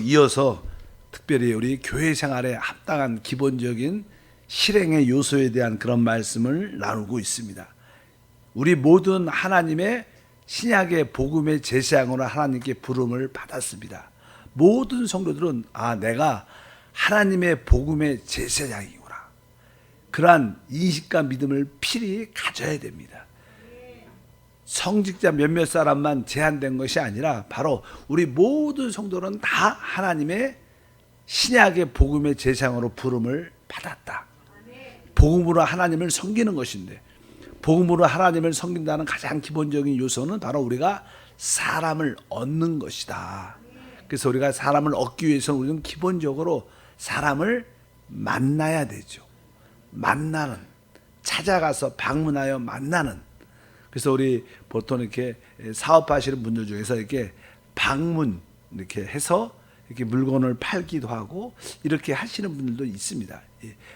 이어서 특별히 우리 교회 생활에 합당한 기본적인 실행의 요소에 대한 그런 말씀을 나누고 있습니다. 우리 모든 하나님의 신약의 복음의 제사장으로 하나님께 부름을 받았습니다. 모든 성도들은 내가 하나님의 복음의 제사장이구나, 그러한 인식과 믿음을 필히 가져야 됩니다. 성직자 몇몇 사람만 제한된 것이 아니라 바로 우리 모든 성도는 다 하나님의 신약의 복음의 제사장으로 부름을 받았다. 복음으로 하나님을 섬기는 것인데, 복음으로 하나님을 섬긴다는 가장 기본적인 요소는 바로 우리가 사람을 얻는 것이다. 그래서 우리가 사람을 얻기 위해서는 우리는 기본적으로 사람을 만나야 되죠. 만나는, 찾아가서 방문하여 만나는. 그래서 우리 보통 이렇게 사업하시는 분들 중에서 이렇게 방문 이렇게 해서 이렇게 물건을 팔기도 하고 이렇게 하시는 분들도 있습니다.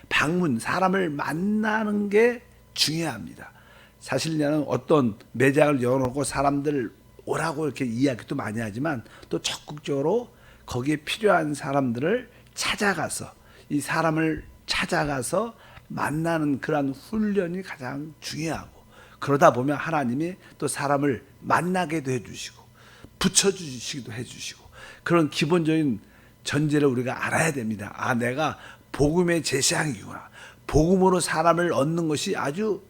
방문, 사람을 만나는 게 중요합니다. 사실 나는 어떤 매장을 열어놓고 사람들 오라고 이렇게 이야기도 많이 하지만 또 적극적으로 거기에 필요한 사람들을 찾아가서, 이 사람을 찾아가서 만나는 그런 훈련이 가장 중요하고, 그러다 보면 하나님이 또 사람을 만나게도 해주시고 붙여주시기도 해주시고, 그런 기본적인 전제를 우리가 알아야 됩니다. 내가 복음의 제사장이구나, 복음으로 사람을 얻는 것이 아주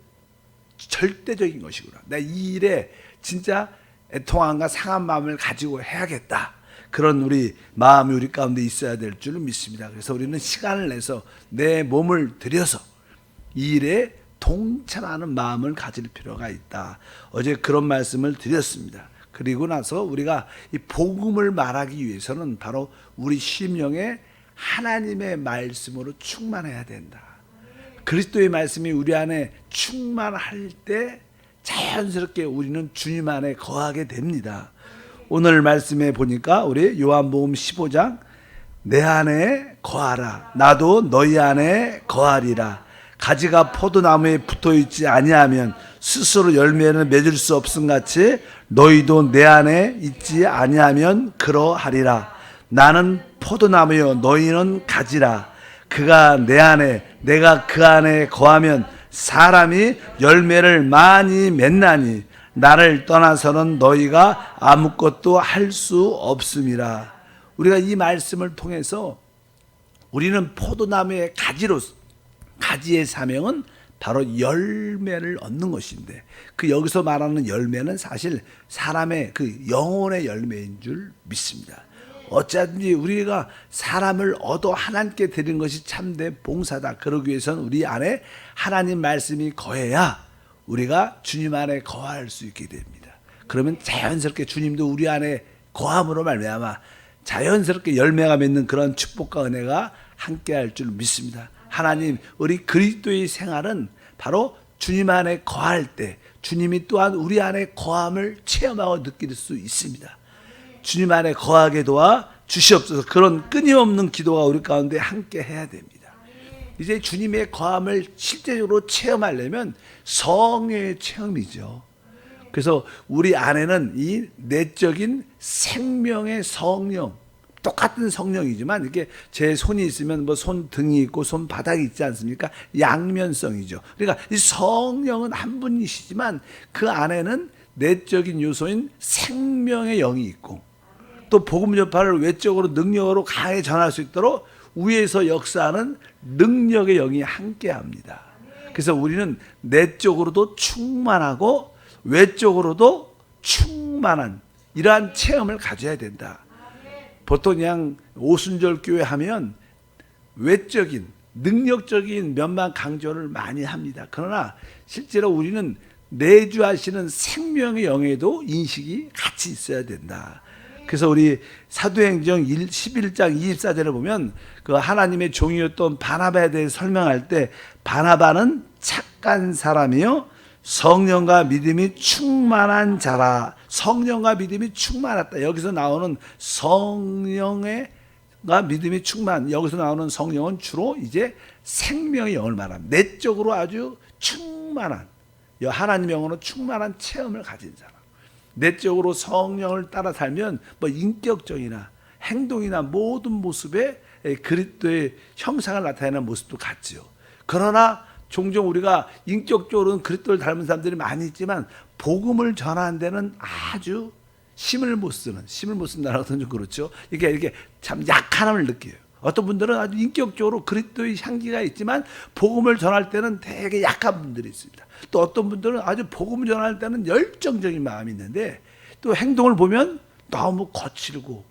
절대적인 것이구나, 내가 이 일에 진짜 애통함과 상한 마음을 가지고 해야겠다, 그런 우리 마음이 우리 가운데 있어야 될 줄 믿습니다. 그래서 우리는 시간을 내서 내 몸을 들여서 이 일에 동참하는 마음을 가질 필요가 있다. 어제 그런 말씀을 드렸습니다. 그리고 나서 우리가 이 복음을 말하기 위해서는 바로 우리 심령에 하나님의 말씀으로 충만해야 된다. 그리스도의 말씀이 우리 안에 충만할 때 자연스럽게 우리는 주님 안에 거하게 됩니다. 오늘 말씀에 보니까 우리 요한복음 15장 내 안에 거하라, 나도 너희 안에 거하리라. 가지가 포도나무에 붙어있지 아니하면 스스로 열매를 맺을 수 없음 같이 너희도 내 안에 있지 아니하면 그러하리라. 나는 포도나무요 너희는 가지라. 그가 내 안에 내가 그 안에 거하면 사람이 열매를 많이 맺나니 나를 떠나서는 너희가 아무것도 할 수 없음이라. 우리가 이 말씀을 통해서 우리는 포도나무의 가지의 사명은 바로 열매를 얻는 것인데, 그 여기서 말하는 열매는 사실 사람의 그 영혼의 열매인 줄 믿습니다. 어쩌든지 우리가 사람을 얻어 하나님께 드리는 것이 참된 봉사다. 그러기 위해서는 우리 안에 하나님 말씀이 거해야 우리가 주님 안에 거할 수 있게 됩니다. 그러면 자연스럽게 주님도 우리 안에 거함으로 말미암아 자연스럽게 열매가 맺는 그런 축복과 은혜가 함께할 줄 믿습니다. 하나님, 우리 그리스도의 생활은 바로 주님 안에 거할 때 주님이 또한 우리 안에 거함을 체험하고 느낄 수 있습니다. 주님 안에 거하게 도와 주시옵소서. 그런 끊임없는 기도가 우리 가운데 함께 해야 됩니다. 이제 주님의 거함을 실제적으로 체험하려면 성령의 체험이죠. 그래서 우리 안에는 이 내적인 생명의 성령, 똑같은 성령이지만 이렇게 제 손이 있으면 뭐 손등이 있고 손바닥이 있지 않습니까? 양면성이죠. 그러니까 이 성령은 한 분이시지만 그 안에는 내적인 요소인 생명의 영이 있고, 또 복음 전파를 외적으로 능력으로 강하게 전할 수 있도록 위에서 역사하는 능력의 영이 함께합니다. 그래서 우리는 내적으로도 충만하고 외적으로도 충만한 이러한 체험을 가져야 된다. 보통 그냥 오순절 교회 하면 외적인 능력적인 면만 강조를 많이 합니다. 그러나 실제로 우리는 내주하시는 생명의 영에도 인식이 같이 있어야 된다. 그래서 우리 사도행전 11장 24절을 보면 그 하나님의 종이었던 바나바에 대해 설명할 때, 바나바는 착한 사람이요 성령과 믿음이 충만한 자라. 성령과 믿음이 충만했다. 여기서 나오는 성령과 믿음이 충만, 여기서 나오는 성령은 주로 이제 생명의 영을 말합니다. 내적으로 아주 충만한, 하나님의 영으로 충만한 체험을 가진 사람. 내적으로 성령을 따라 살면 뭐 인격적이나 행동이나 모든 모습에 그리스도의 형상을 나타내는 모습도 같지요. 그러나 종종 우리가 인격적으로는 그리스도를 닮은 사람들이 많이 있지만 복음을 전하는 데는 아주 힘을 못 쓴다라고 하면 좀 그렇죠. 이렇게 참 약함을 느껴요. 어떤 분들은 아주 인격적으로 그리스도의 향기가 있지만 복음을 전할 때는 되게 약한 분들이 있습니다. 또 어떤 분들은 아주 복음을 전할 때는 열정적인 마음이 있는데 또 행동을 보면 너무 거칠고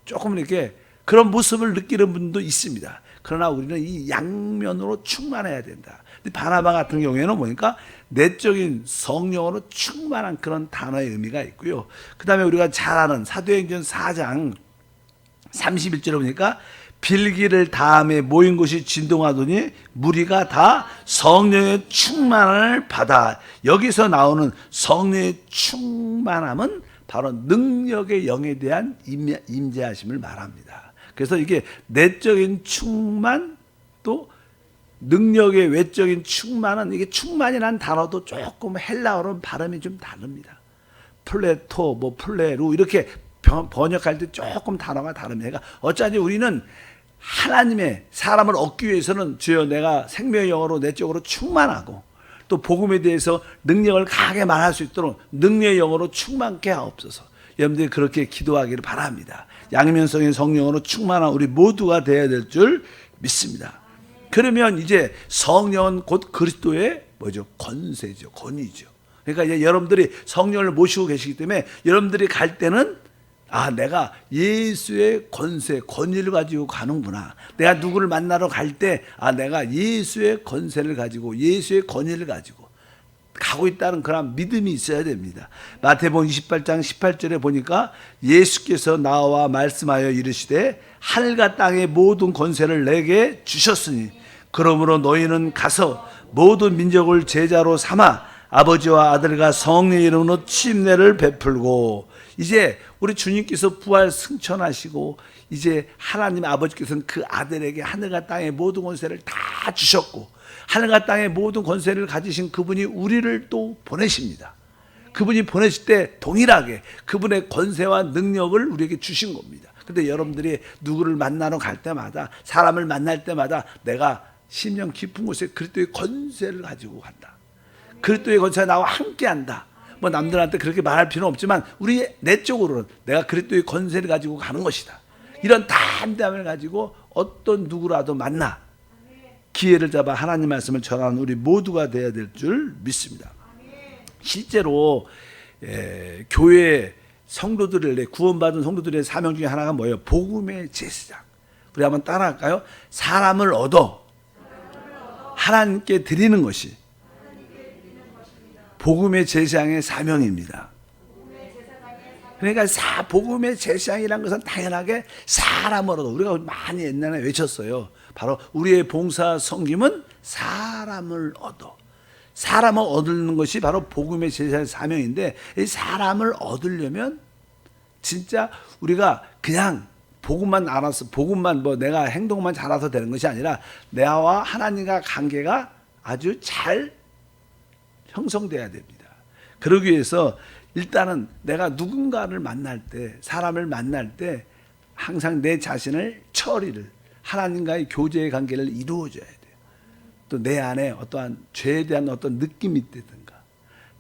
조금 이렇게 그런 모습을 느끼는 분도 있습니다. 그러나 우리는 이 양면으로 충만해야 된다. 근데 바나바 같은 경우에는 보니까 내적인 성령으로 충만한 그런 단어의 의미가 있고요. 그 다음에 우리가 잘 아는 사도행전 4장 31절에 보니까 빌기를 다음에 모인 곳이 진동하더니 무리가 다 성령의 충만을 받아. 여기서 나오는 성령의 충만함은 바로 능력의 영에 대한 임재하심을 말합니다. 그래서 이게 내적인 충만 또 능력의 외적인 충만은 이게 충만이라는 단어도 조금 헬라어로는 발음이 좀 다릅니다. 플레토, 플레루 이렇게 번역할 때 조금 단어가 다릅니다. 그러니까 어차피 우리는 하나님의 사람을 얻기 위해서는 주여 내가 생명의 영으로 내적으로 충만하고 또 복음에 대해서 능력을 강하게 말할 수 있도록 능력의 영으로 충만케 하옵소서. 여러분들이 그렇게 기도하기를 바랍니다. 양면성의 성령으로 충만한 우리 모두가 되어야 될 줄 믿습니다. 그러면 이제 성령은 곧 그리스도의 뭐죠? 권세죠. 권위죠. 그러니까 이제 여러분들이 성령을 모시고 계시기 때문에 여러분들이 갈 때는 내가 예수의 권세, 권위를 가지고 가는구나. 내가 누구를 만나러 갈 때, 내가 예수의 권세를 가지고, 예수의 권위를 가지고 가고 있다는 그런 믿음이 있어야 됩니다. 마태복음 28장 18절에 보니까 예수께서 나와 말씀하여 이르시되 하늘과 땅의 모든 권세를 내게 주셨으니 그러므로 너희는 가서 모든 민족을 제자로 삼아 아버지와 아들과 성령의 이름으로 침례를 베풀고 이제 우리 주님께서 부활 승천하시고 이제 하나님 아버지께서는 그 아들에게 하늘과 땅의 모든 권세를 다 주셨고 하늘과 땅의 모든 권세를 가지신 그분이 우리를 또 보내십니다. 그분이 보내실 때 동일하게 그분의 권세와 능력을 우리에게 주신 겁니다. 근데 여러분들이 누구를 만나러 갈 때마다 사람을 만날 때마다 내가 심령 깊은 곳에 그리스도의 권세를 가지고 간다. 그리스도의 권세가 나와 함께한다. 남들한테 그렇게 말할 필요는 없지만 우리 내적으로는 내가 그리스도의 권세를 가지고 가는 것이다. 이런 담대함을 가지고 어떤 누구라도 만나 기회를 잡아 하나님 말씀을 전하는 우리 모두가 되어야 될 줄 믿습니다. 실제로 교회 성도들의 구원받은 성도들의 사명 중에 하나가 뭐예요? 복음의 제사장. 우리 한번 따라할까요? 사람을 얻어 하나님께 드리는 것이 복음의 제사장의 사명입니다. 그러니까 복음의 제사장이라는 것은 당연하게 사람을 얻어. 우리가 많이 옛날에 외쳤어요. 바로 우리의 봉사 섬김은 사람을 얻어. 사람을 얻는 것이 바로 복음의 제사장의 사명인데 이 사람을 얻으려면 진짜 우리가 그냥 복음만 알아서 복음만 내가 행동만 잘해서 되는 것이 아니라 나와 하나님과 관계가 아주 잘 형성돼야 됩니다. 그러기 위해서 일단은 내가 누군가를 만날 때 사람을 만날 때 항상 내 자신을 처리를 하나님과의 교제의 관계를 이루어줘야 돼요. 또 내 안에 어떠한 죄에 대한 어떤 느낌이 있다든가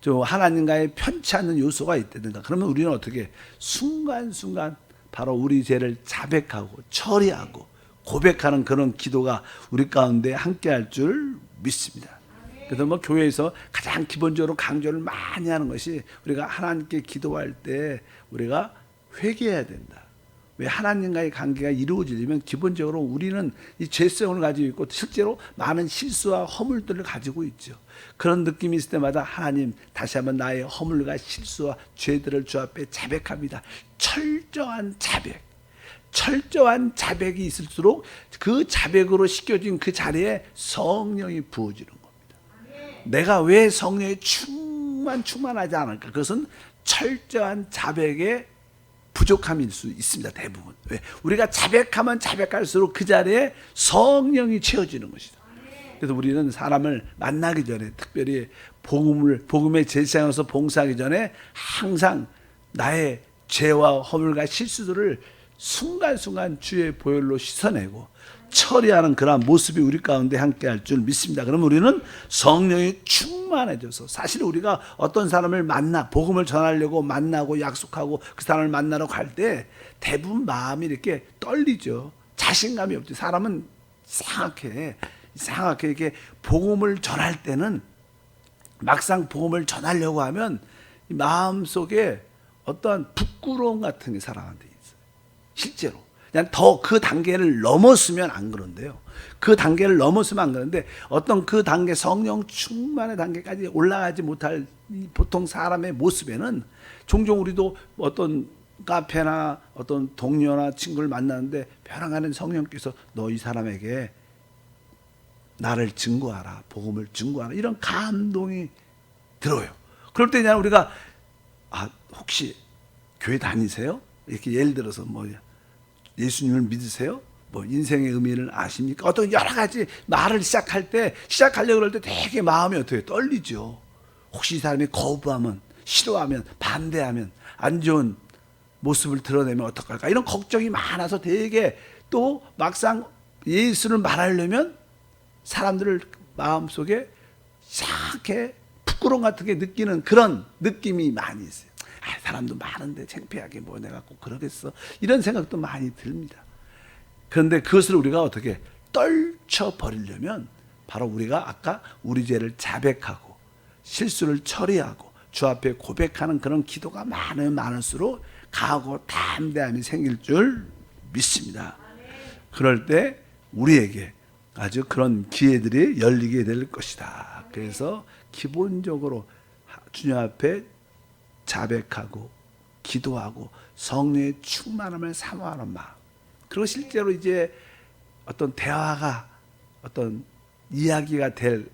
좀 하나님과의 편치 않는 요소가 있다든가 그러면 우리는 어떻게 순간순간 바로 우리 죄를 자백하고 처리하고 고백하는 그런 기도가 우리 가운데 함께할 줄 믿습니다. 그래서 교회에서 가장 기본적으로 강조를 많이 하는 것이 우리가 하나님께 기도할 때 우리가 회개해야 된다. 왜 하나님과의 관계가 이루어지려면 기본적으로 우리는 이 죄성을 가지고 있고 실제로 많은 실수와 허물들을 가지고 있죠. 그런 느낌이 있을 때마다 하나님 다시 한번 나의 허물과 실수와 죄들을 주 앞에 자백합니다. 철저한 자백이 있을수록 그 자백으로 씻겨진 그 자리에 성령이 부어지는 겁니다. 내가 왜 성령에 충만하지 않을까? 그것은 철저한 자백의 부족함일 수 있습니다. 대부분. 왜? 우리가 자백하면 자백할수록 그 자리에 성령이 채워지는 것이다. 그래서 우리는 사람을 만나기 전에 특별히 복음의 제사장으로서 봉사하기 전에 항상 나의 죄와 허물과 실수들을 순간순간 주의 보혈로 씻어내고 처리하는 그러한 모습이 우리 가운데 함께할 줄 믿습니다. 그럼 우리는 성령이 충만해져서, 사실 우리가 어떤 사람을 복음을 전하려고 만나고 약속하고 그 사람을 만나러 갈 때 대부분 마음이 이렇게 떨리죠. 자신감이 없죠. 사람은 이상하게 이렇게 복음을 전할 때는, 막상 복음을 전하려고 하면 마음속에 어떠한 부끄러움 같은 게 사람한테 있어요. 실제로 그냥 더 그 단계를 넘었으면 안 그런데요. 그 단계를 넘었으면 안 그런데, 어떤 그 단계, 성령 충만의 단계까지 올라가지 못할 보통 사람의 모습에는, 종종 우리도 어떤 카페나 어떤 동료나 친구를 만나는데 변화가는 성령께서 너 이 사람에게 나를 증거하라, 복음을 증거하라, 이런 감동이 들어요. 그럴 때 그냥 우리가 혹시 교회 다니세요? 이렇게 예를 들어서 예수님을 믿으세요? 인생의 의미를 아십니까? 어떤 여러 가지 말을 시작하려고 그럴 때 되게 마음이 어떻게 떨리죠. 혹시 이 사람이 거부하면, 싫어하면, 반대하면, 안 좋은 모습을 드러내면 어떡할까? 이런 걱정이 많아서 되게, 또 막상 예수를 말하려면 사람들을 마음속에 이상하게 부끄러움 같은 게 느끼는 그런 느낌이 많이 있어요. 사람도 많은데 창피하게 내가 꼭 그러겠어, 이런 생각도 많이 듭니다. 그런데 그것을 우리가 어떻게 떨쳐버리려면, 바로 우리가 아까 우리 죄를 자백하고 실수를 처리하고 주 앞에 고백하는 그런 기도가 많으면 많을수록 강하고 담대함이 생길 줄 믿습니다. 그럴 때 우리에게 아주 그런 기회들이 열리게 될 것이다. 그래서 기본적으로 주님 앞에 자백하고 기도하고 성령의 충만함을 사모하는 마음, 그리고 실제로 이제 어떤 대화가, 어떤 이야기가 될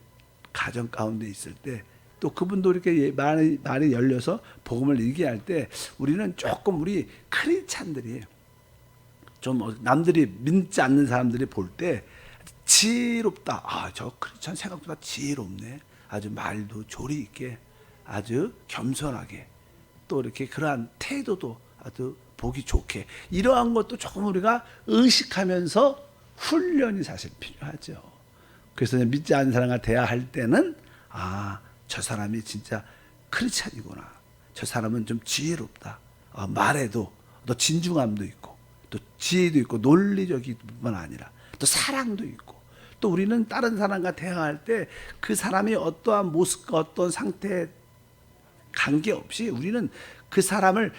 가정 가운데 있을 때, 또 그분도 이렇게 말이 열려서 복음을 얘기할 때, 우리는 조금, 우리 크리스찬들이 좀 남들이 믿지 않는 사람들이 볼 때 지혜롭다, 저 크리스찬 생각보다 지혜롭네, 아주 말도 조리 있게, 아주 겸손하게, 또 이렇게 그러한 태도도 아주 보기 좋게, 이러한 것도 조금 우리가 의식하면서 훈련이 사실 필요하죠. 그래서 믿지 않는 사람과 대화할 때는 저 사람이 진짜 크리스찬이구나, 저 사람은 좀 지혜롭다, 말에도 또 진중함도 있고 또 지혜도 있고 논리적인 뿐만 아니라 또 사랑도 있고, 또 우리는 다른 사람과 대화할 때 그 사람이 어떠한 모습과 어떤 상태에 관계없이 우리는 그 사람을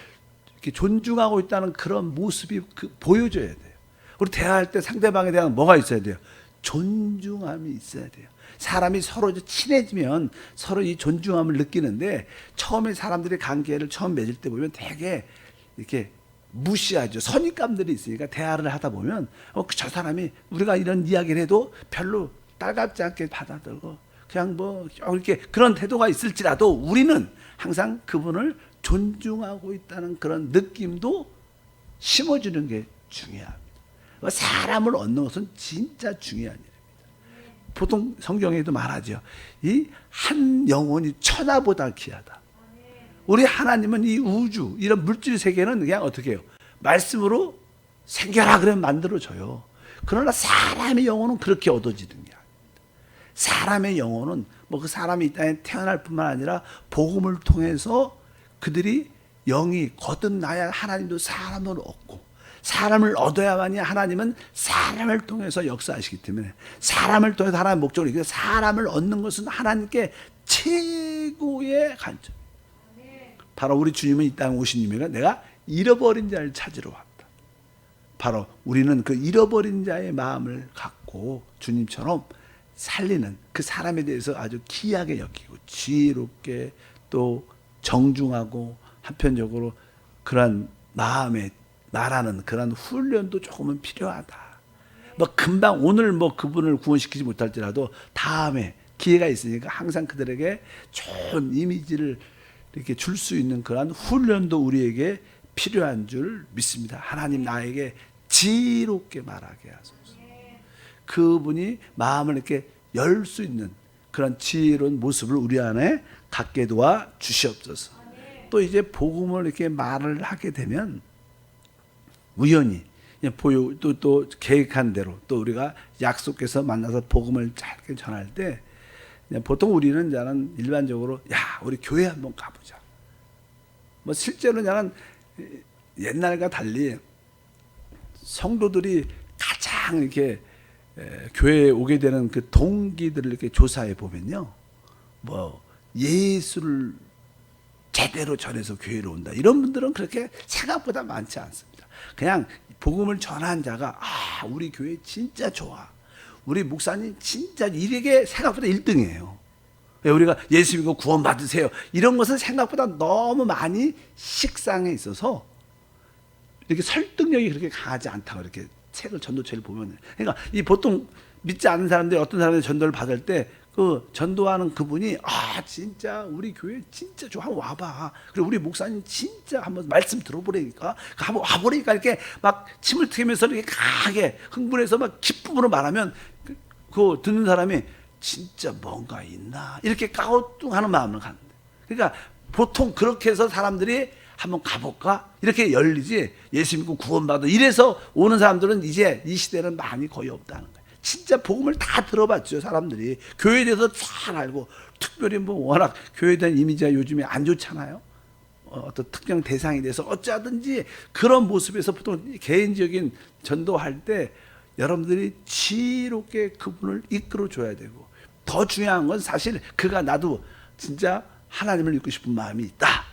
이렇게 존중하고 있다는 그런 모습이 보여줘야 돼요. 우리 대화할 때 상대방에 대한 뭐가 있어야 돼요? 존중함이 있어야 돼요. 사람이 서로 친해지면 서로 이 존중함을 느끼는데, 처음에 사람들의 관계를 처음 맺을 때 보면 되게 이렇게 무시하죠. 선입감들이 있으니까 대화를 하다 보면 저 사람이 우리가 이런 이야기를 해도 별로 따갑지 않게 받아들고 그냥 이렇게 그런 태도가 있을지라도, 우리는 항상 그분을 존중하고 있다는 그런 느낌도 심어주는 게 중요합니다. 사람을 얻는 것은 진짜 중요한 일입니다. 보통 성경에도 말하죠. 이 한 영혼이 천하보다 귀하다. 우리 하나님은 이 우주, 이런 물질 세계는 그냥 어떻게 해요? 말씀으로 생겨라 그러면 만들어져요. 그러나 사람의 영혼은 그렇게 얻어지는 게 아닙니다. 사람의 영혼은 그 사람이 이 땅에 태어날 뿐만 아니라 복음을 통해서 그들이 영이 거듭나야 하나님도 사람을 얻고, 사람을 얻어야만이 하나님은 사람을 통해서 역사하시기 때문에, 사람을 통해서 하나님의 목적을 이루고, 사람을 얻는 것은 하나님께 최고의 관점. 바로 우리 주님은 이 땅에 오신 이유가 내가 잃어버린 자를 찾으러 왔다. 바로 우리는 그 잃어버린 자의 마음을 갖고 주님처럼 살리는 그 사람에 대해서 아주 귀하게 여기고 지혜롭게, 또 정중하고, 한편적으로 그러한 마음에 말하는 그런 훈련도 조금은 필요하다. 금방 오늘 그분을 구원시키지 못할지라도 다음에 기회가 있으니까 항상 그들에게 좋은 이미지를 이렇게 줄 수 있는 그러한 훈련도 우리에게 필요한 줄 믿습니다. 하나님 나에게 지혜롭게 말하게 하소서. 그분이 마음을 이렇게 열 수 있는 그런 지혜로운 모습을 우리 안에 갖게 도와 주시옵소서. 또 이제 복음을 이렇게 말을 하게 되면 우연히 또 계획한 대로 또 우리가 약속해서 만나서 복음을 짧게 전할 때 보통 우리는 저는 일반적으로 우리 교회 한번 가보자. 뭐 실제로 저는 옛날과 달리 성도들이 가장 이렇게 교회에 오게 되는 그 동기들을 이렇게 조사해 보면요, 뭐 예수를 제대로 전해서 교회로 온다 이런 분들은 그렇게 생각보다 많지 않습니다. 그냥 복음을 전한 자가 우리 교회 진짜 좋아, 우리 목사님 진짜 이게 생각보다 1등이에요. 우리가 예수 믿고 구원 받으세요 이런 것은 생각보다 너무 많이 식상해 있어서 이렇게 설득력이 그렇게 강하지 않다고 이렇게 책을 전도책을 보면, 그러니까 이 보통 믿지 않는 사람들이 어떤 사람의 전도를 받을 때 그 전도하는 그분이 진짜 우리 교회 진짜 좋아, 한번 와봐. 그리고 우리 목사님 진짜 한번 말씀 들어보라니까, 한번 와보라니까 이렇게 막 침을 트이면서 이렇게 강하게 흥분해서 막 기쁨으로 말하면 그 듣는 사람이 진짜 뭔가 있나 이렇게 까우뚱하는 마음을 갖는데, 그러니까 보통 그렇게 해서 사람들이 한번 가볼까 이렇게 열리지, 예수 믿고 구원받아 이래서 오는 사람들은 이제 이 시대는 많이 거의 없다는 거예요. 진짜 복음을 다 들어봤죠. 사람들이 교회에 대해서 잘 알고, 특별히 뭐 워낙 교회에 대한 이미지가 요즘에 안 좋잖아요. 어떤 특정 대상에 대해서 어쩌든지 그런 모습에서 보통 개인적인 전도할 때 여러분들이 지혜롭게 그분을 이끌어 줘야 되고, 더 중요한 건 사실 그가 나도 진짜 하나님을 믿고 싶은 마음이 있다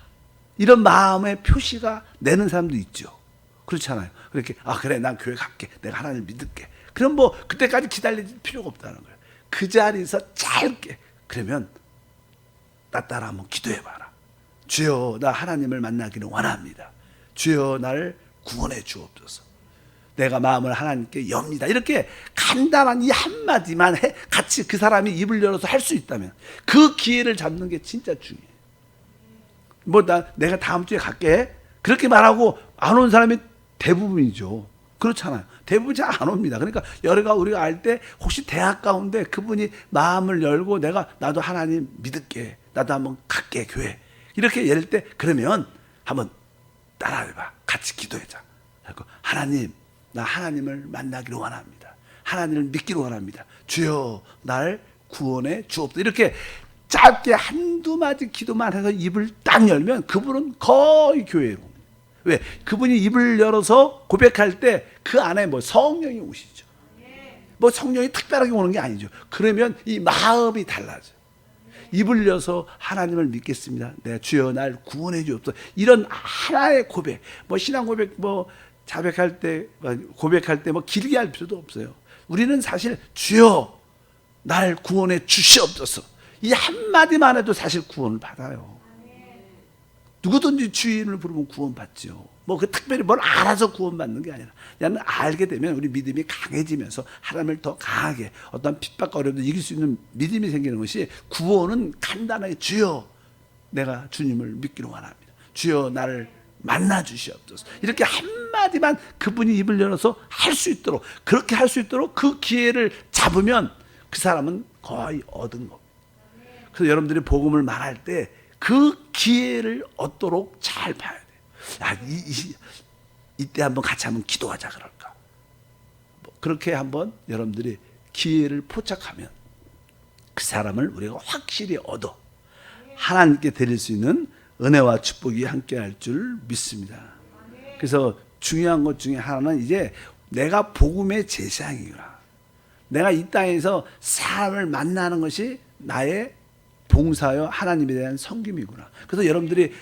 이런 마음의 표시가 내는 사람도 있죠. 그렇잖아요. 그렇게 그래 난 교회 갈게, 내가 하나님을 믿을게. 그럼 뭐 그때까지 기다릴 필요가 없다는 거예요. 그 자리에서 짧게, 그러면 나 따라 한번 기도해봐라. 주여 나 하나님을 만나기를 원합니다. 주여 나를 구원해 주옵소서. 내가 마음을 하나님께 엽니다. 이렇게 간단한 이 한마디만 같이 그 사람이 입을 열어서 할 수 있다면 그 기회를 잡는 게 진짜 중요해요. 내가 다음 주에 갈게 그렇게 말하고 안 온 사람이 대부분이죠. 그렇잖아요. 대부분 잘 안 옵니다. 그러니까 우리가 알 때 혹시 대학 가운데 그분이 마음을 열고 나도 하나님 믿을게, 나도 한번 갈게 교회 이렇게 열 때, 그러면 한번 따라해봐. 같이 기도하자. 하나님 나 하나님을 만나기를 원합니다. 하나님을 믿기를 원합니다. 주여 날 구원해 주옵소서. 이렇게 짧게 한두 마디 기도만 해서 입을 딱 열면 그분은 거의 교회로 옵니다. 왜? 그분이 입을 열어서 고백할 때 그 안에 성령이 오시죠. 성령이 특별하게 오는 게 아니죠. 그러면 이 마음이 달라져요. 입을 열어서 하나님을 믿겠습니다. 내가 주여 날 구원해 주옵소서. 이런 하나의 고백, 신앙 고백, 자백할 때, 고백할 때 길게 할 필요도 없어요. 우리는 사실 주여 날 구원해 주시옵소서 이 한마디만 해도 사실 구원을 받아요. 누구든지 주인을 부르면 구원받죠. 특별히 뭘 알아서 구원받는 게 아니라 그냥 알게 되면 우리 믿음이 강해지면서 하나님을 더 강하게 어떤 핍박과 어려움도 이길 수 있는 믿음이 생기는 것이, 구원은 간단하게 주여 내가 주님을 믿기를 원합니다. 주여 나를 만나 주시옵소서. 이렇게 한마디만 그분이 입을 열어서 할 수 있도록, 그렇게 할 수 있도록 그 기회를 잡으면 그 사람은 거의 얻은 겁니다. 그래서 여러분들이 복음을 말할 때 그 기회를 얻도록 잘 봐야 돼요. 이때 한번 같이 한번 기도하자 그럴까. 그렇게 한번 여러분들이 기회를 포착하면 그 사람을 우리가 확실히 얻어 하나님께 드릴 수 있는 은혜와 축복이 함께할 줄 믿습니다. 그래서 중요한 것 중에 하나는 이제 내가 복음의 제사장이구나. 내가 이 땅에서 사람을 만나는 것이 나의 봉사요 하나님에 대한 섬김이구나. 그래서 여러분들이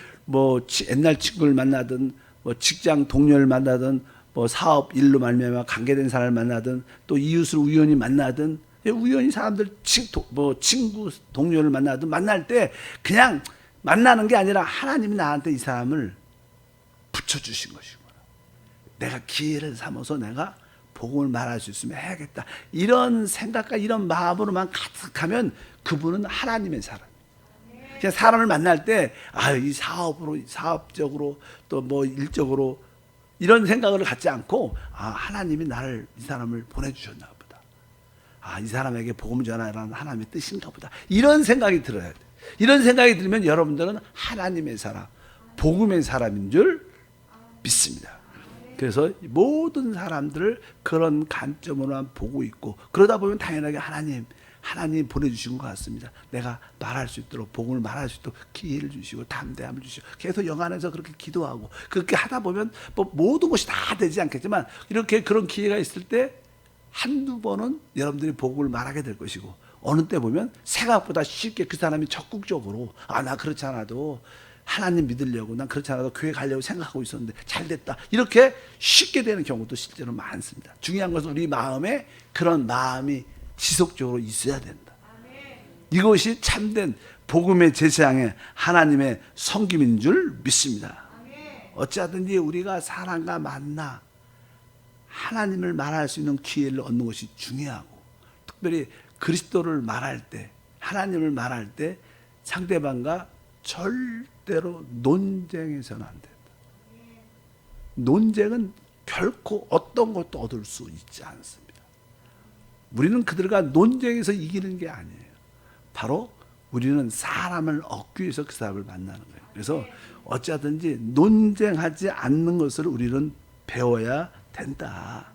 옛날 친구를 만나든 직장 동료를 만나든 사업 일로 말미암아 관계된 사람을 만나든 또 이웃을 우연히 만나든, 우연히 사람들 친구 동료를 만나든, 만날 때 그냥 만나는 게 아니라 하나님이 나한테 이 사람을 붙여주신 것이구나. 내가 기회를 삼아서 내가 복음을 말할 수 있으면 해야겠다. 이런 생각과 이런 마음으로만 가득하면 그분은 하나님의 사람. 그냥 사람을 만날 때 이 사업적으로 또 일적으로 이런 생각을 갖지 않고 하나님이 이 사람을 보내주셨나 보다. 이 사람에게 복음을 전하라는 하나님의 뜻인가 보다. 이런 생각이 들어야 돼. 이런 생각이 들면 여러분들은 하나님의 사람, 복음의 사람인 줄 믿습니다. 그래서 모든 사람들을 그런 관점으로만 보고 있고, 그러다 보면 당연하게 하나님 보내주신 것 같습니다. 내가 말할 수 있도록, 복음을 말할 수 있도록 기회를 주시고 담대함을 주시고, 계속 영 안에서 그렇게 기도하고, 그렇게 하다 보면 뭐 모든 것이 다 되지 않겠지만, 이렇게 그런 기회가 있을 때 한두 번은 여러분들이 복음을 말하게 될 것이고, 어느 때 보면 생각보다 쉽게 그 사람이 적극적으로, 나 그렇지 않아도 하나님 믿으려고, 난 그렇지 않아도 교회 가려고 생각하고 있었는데 잘 됐다, 이렇게 쉽게 되는 경우도 실제로 많습니다. 중요한 것은 우리 마음에 그런 마음이 지속적으로 있어야 된다. 이것이 참된 복음의 제사장의 하나님의 섬김인 줄 믿습니다. 어찌하든지 우리가 사람과 만나 하나님을 말할 수 있는 기회를 얻는 것이 중요하고, 특별히 그리스도를 말할 때, 하나님을 말할 때 상대방과 절대로 논쟁해서는 안 된다. 논쟁은 결코 어떤 것도 얻을 수 있지 않습니다. 우리는 그들과 논쟁에서 이기는 게 아니에요. 바로 우리는 사람을 얻기 위해서 그 사람을 만나는 거예요. 그래서 어찌하든지 논쟁하지 않는 것을 우리는 배워야 된다.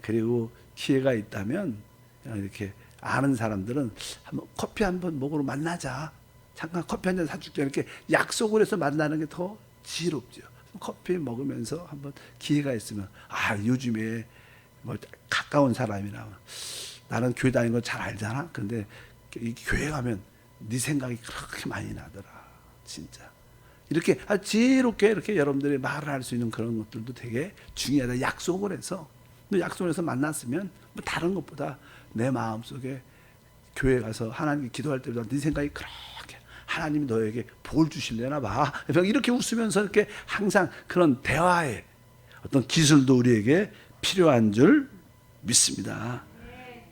그리고 기회가 있다면 이렇게 아는 사람들은 한번 커피 한번 먹으러 만나자, 잠깐 커피 한 잔 사줄게, 이렇게 약속을 해서 만나는 게 더 지혜롭죠. 커피 먹으면서 한번 기회가 있으면, 요즘에 뭐 가까운 사람이나, 나는 교회 다니는 거 잘 알잖아. 근데 이 교회 가면 네 생각이 그렇게 많이 나더라, 진짜. 이렇게 지혜롭게 이렇게 여러분들이 말을 할 수 있는 그런 것들도 되게 중요하다. 약속을 해서 만났으면 뭐 다른 것보다 내 마음속에 교회 가서 하나님께 기도할 때보다 네 생각이 그렇게, 하나님이 너에게 볼 주실래나 봐, 이렇게 웃으면서 이렇게 항상 그런 대화의 어떤 기술도 우리에게 필요한 줄 믿습니다.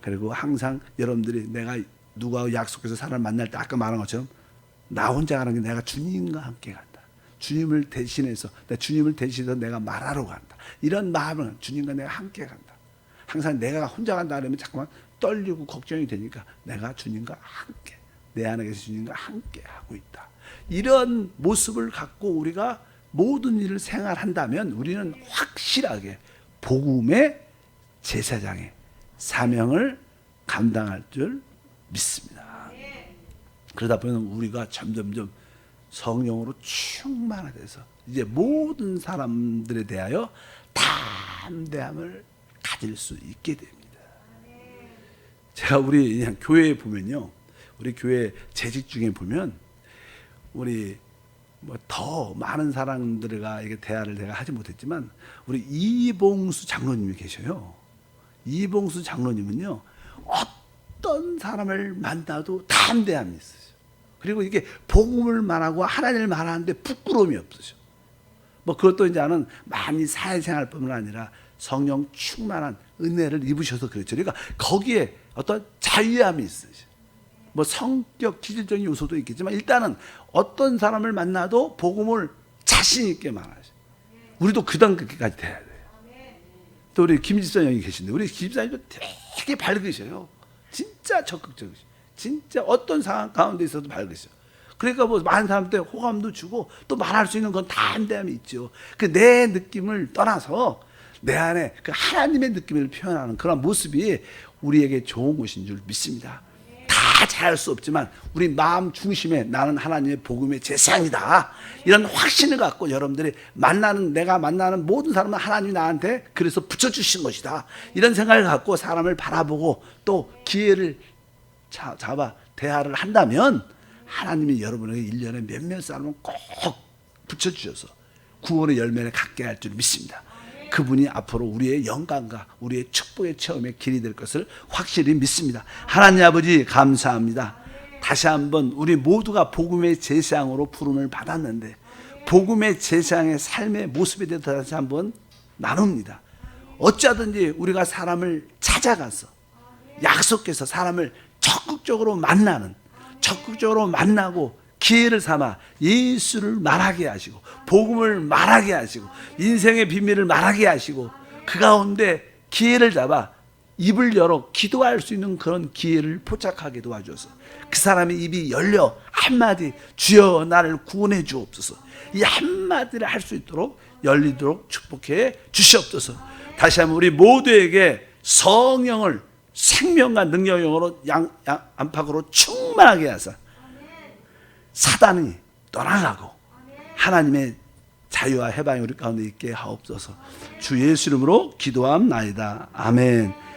그리고 항상 여러분들이 내가 누구하고 약속해서 사람을 만날 때 아까 말한 것처럼 나 혼자 가는 게 내가 주님과 함께 간다. 주님을 대신해서 내가 말하러 간다. 이런 마음은 주님과 내가 함께 간다. 항상 내가 혼자 간다 그러면 잠깐만 떨리고 걱정이 되니까 내가 주님과 함께, 내 안에 계신 주님과 함께 하고 있다. 이런 모습을 갖고 우리가 모든 일을 생활한다면 우리는 확실하게 복음의 제사장의 사명을 감당할 줄 믿습니다. 그러다 보면 우리가 점점점 성령으로 충만해서 이제 모든 사람들에 대하여 담대함을 가질 수 있게 됩니다. 제가 우리 그냥 교회에 보면요, 우리 교회 재직 중에 보면 우리 뭐 더 많은 사람들과 이게 대화를 내가 하지 못했지만 우리 이봉수 장로님이 계셔요. 이봉수 장로님은요, 어떤 사람을 만나도 담대함이 있으셔. 그리고 이게 복음을 말하고 하나님을 말하는데 부끄러움이 없으셔. 뭐 그것도 이제는 많이 사회생활뿐만 아니라 성령 충만한 은혜를 입으셔서 그렇죠. 그러니까 거기에 어떤 자유함이 있으셔. 뭐 성격 기질적인 요소도 있겠지만 일단은 어떤 사람을 만나도 복음을 자신 있게 말하셔. 우리도 그 단계까지 돼야 돼요. 또 우리 김집사 형이 계신데 우리 김집사님도 되게 밝으셔요. 진짜 적극적이셔. 진짜 어떤 상황 가운데 있어도 밝으셔. 그러니까 뭐 많은 사람한테 호감도 주고 또 말할 수 있는 건 담대함이 있죠. 그 내 느낌을 떠나서 내 안에 그 하나님의 느낌을 표현하는 그런 모습이 우리에게 좋은 것인 줄 믿습니다. 다 잘할 수 없지만 우리 마음 중심에 나는 하나님의 복음의 제사장이다, 이런 확신을 갖고 여러분들이 내가 만나는 모든 사람은 하나님이 나한테 그래서 붙여주신 것이다, 이런 생각을 갖고 사람을 바라보고 또 기회를 잡아 대화를 한다면 하나님이 여러분에게 1년에 몇몇 사람은 꼭 붙여주셔서 구원의 열매를 갖게 할 줄 믿습니다. 그분이 앞으로 우리의 영광과 우리의 축복의 체험의 길이 될 것을 확실히 믿습니다. 하나님 아버지 감사합니다. 다시 한번 우리 모두가 복음의 제사장으로 부름을 받았는데 복음의 제사장의 삶의 모습에 대해서 다시 한번 나눕니다. 어찌하든지 우리가 사람을 찾아가서 약속해서 사람을 적극적으로 만나고 기회를 삼아 예수를 말하게 하시고 복음을 말하게 하시고 인생의 비밀을 말하게 하시고 그 가운데 기회를 잡아 입을 열어 기도할 수 있는 그런 기회를 포착하게 도와줘서 그 사람의 입이 열려 한마디 주여 나를 구원해 주옵소서 이 한마디를 할 수 있도록 열리도록 축복해 주시옵소서. 다시 한번 우리 모두에게 성령을 생명과 능력으로 안팎으로 충만하게 하사 사단이 떠나가고 하나님의 자유와 해방이 우리 가운데 있게 하옵소서. 주 예수 이름으로 기도함나이다. 아멘.